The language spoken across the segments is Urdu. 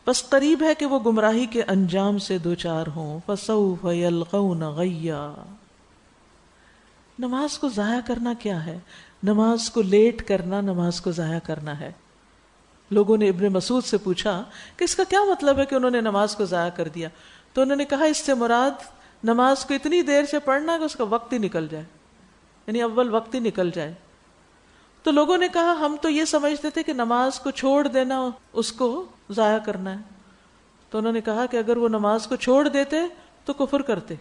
بس قریب ہے کہ وہ گمراہی کے انجام سے دوچار ہوں. فسوف یلقون غیا. نماز کو ضائع کرنا کیا ہے؟ نماز کو لیٹ کرنا نماز کو ضائع کرنا ہے. لوگوں نے ابن مسعود سے پوچھا کہ اس کا کیا مطلب ہے کہ انہوں نے نماز کو ضائع کر دیا؟ تو انہوں نے کہا اس سے مراد نماز کو اتنی دیر سے پڑھنا کہ اس کا وقت ہی نکل جائے، یعنی اول وقت ہی نکل جائے. تو لوگوں نے کہا ہم تو یہ سمجھتے تھے کہ نماز کو چھوڑ دینا اس کو ضائع کرنا ہے. تو انہوں نے کہا کہ اگر وہ نماز کو چھوڑ دیتے تو کفر کرتے.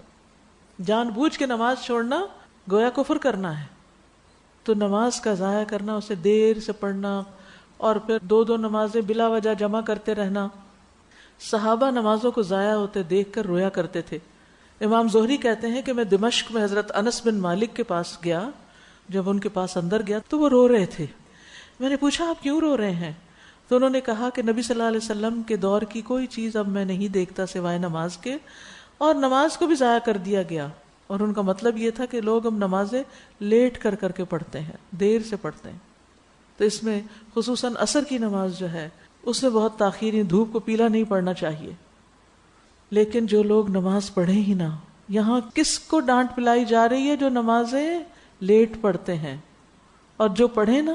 جان بوجھ کے نماز چھوڑنا گویا کفر کرنا ہے. تو نماز کا ضائع کرنا، اسے دیر سے پڑھنا اور پھر دو دو نمازیں بلا وجہ جمع کرتے رہنا. صحابہ نمازوں کو ضائع ہوتے دیکھ کر رویا کرتے تھے. امام زہری کہتے ہیں کہ میں دمشق میں حضرت انس بن مالک کے پاس گیا. جب ان کے پاس اندر گیا تو وہ رو رہے تھے. میں نے پوچھا آپ کیوں رو رہے ہیں؟ تو انہوں نے کہا کہ نبی صلی اللہ علیہ وسلم کے دور کی کوئی چیز اب میں نہیں دیکھتا سوائے نماز کے، اور نماز کو بھی ضائع کر دیا گیا. اور ان کا مطلب یہ تھا کہ لوگ اب نمازیں لیٹ کر کر کے پڑھتے ہیں، دیر سے پڑھتے ہیں. تو اس میں خصوصاً عصر کی نماز جو ہے اس میں بہت تاخیر، دھوپ کو پیلا نہیں پڑھنا چاہیے. لیکن جو لوگ نماز پڑھے ہی نہ، یہاں کس کو ڈانٹ پلائی جا رہی ہے؟ جو نمازیں لیٹ پڑھتے ہیں. اور جو پڑھے نا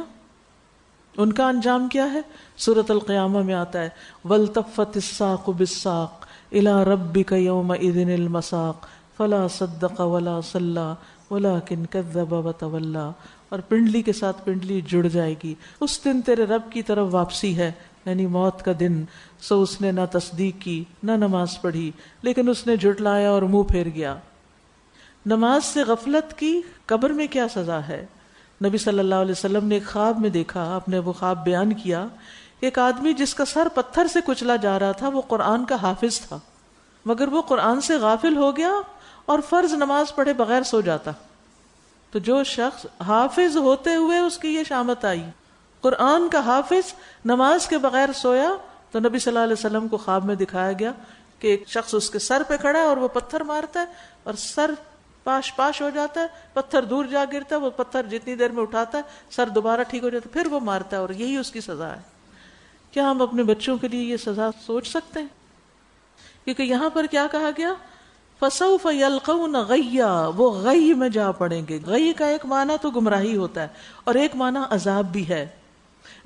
ان کا انجام کیا ہے؟ سورۃ القیامہ میں آتا ہے وَالْتَفَّتِ السَّاقُ بِالسَّاقِ إِلَىٰ رَبِّكَ يَوْمَئِذٍ الْمَسَاقُ فَلَا صَدَّقَ وَلَا صَلَّىٰ وَلَٰكِنْ كَذَّبَ وَتَوَلَّىٰ. اور پنڈلی کے ساتھ پنڈلی جڑ جائے گی. اس دن تیرے رب کی طرف واپسی ہے، یعنی موت کا دن. سو اس نے نہ تصدیق کی نہ نماز پڑھی، لیکن اس نے جھٹلایا اور منہ پھیر گیا. نماز سے غفلت کی قبر میں کیا سزا ہے؟ نبی صلی اللہ علیہ وسلم نے ایک خواب میں دیکھا، آپ نے وہ خواب بیان کیا. ایک آدمی جس کا سر پتھر سے کچلا جا رہا تھا، وہ قرآن کا حافظ تھا، مگر وہ قرآن سے غافل ہو گیا اور فرض نماز پڑھے بغیر سو جاتا. تو جو شخص حافظ ہوتے ہوئے اس کی یہ شامت آئی، قرآن کا حافظ نماز کے بغیر سویا، تو نبی صلی اللہ علیہ وسلم کو خواب میں دکھایا گیا کہ ایک شخص اس کے سر پہ کھڑا ہے اور وہ پتھر مارتا ہے اور سر پاش پاش ہو جاتا ہے، پتھر دور جا گرتا ہے، وہ پتھر جتنی دیر میں اٹھاتا ہے سر دوبارہ ٹھیک ہو جاتا ہے، پھر وہ مارتا ہے، اور یہی اس کی سزا ہے. کیا ہم اپنے بچوں کے لیے یہ سزا سوچ سکتے ہیں؟ کیونکہ یہاں پر کیا کہا گیا؟ فَسَوْفَ يَلْقَوْنَ غَيًّا، وہ غی میں جا پڑیں گے. غی کا ایک معنی تو گمراہی ہوتا ہے اور ایک معنی عذاب بھی ہے.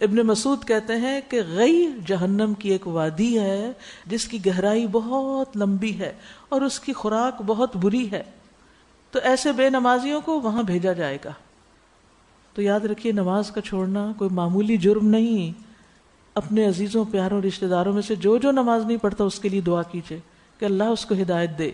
ابن مسعود کہتے ہیں کہ غی جہنم کی ایک وادی ہے جس کی گہرائی بہت لمبی ہے اور اس کی خوراک بہت بری ہے. تو ایسے بے نمازیوں کو وہاں بھیجا جائے گا. تو یاد رکھیے نماز کا چھوڑنا کوئی معمولی جرم نہیں. اپنے عزیزوں پیاروں رشتہ داروں میں سے جو نماز نہیں پڑھتا اس کے لیے دعا کیجیے کہ اللہ اس کو ہدایت دے.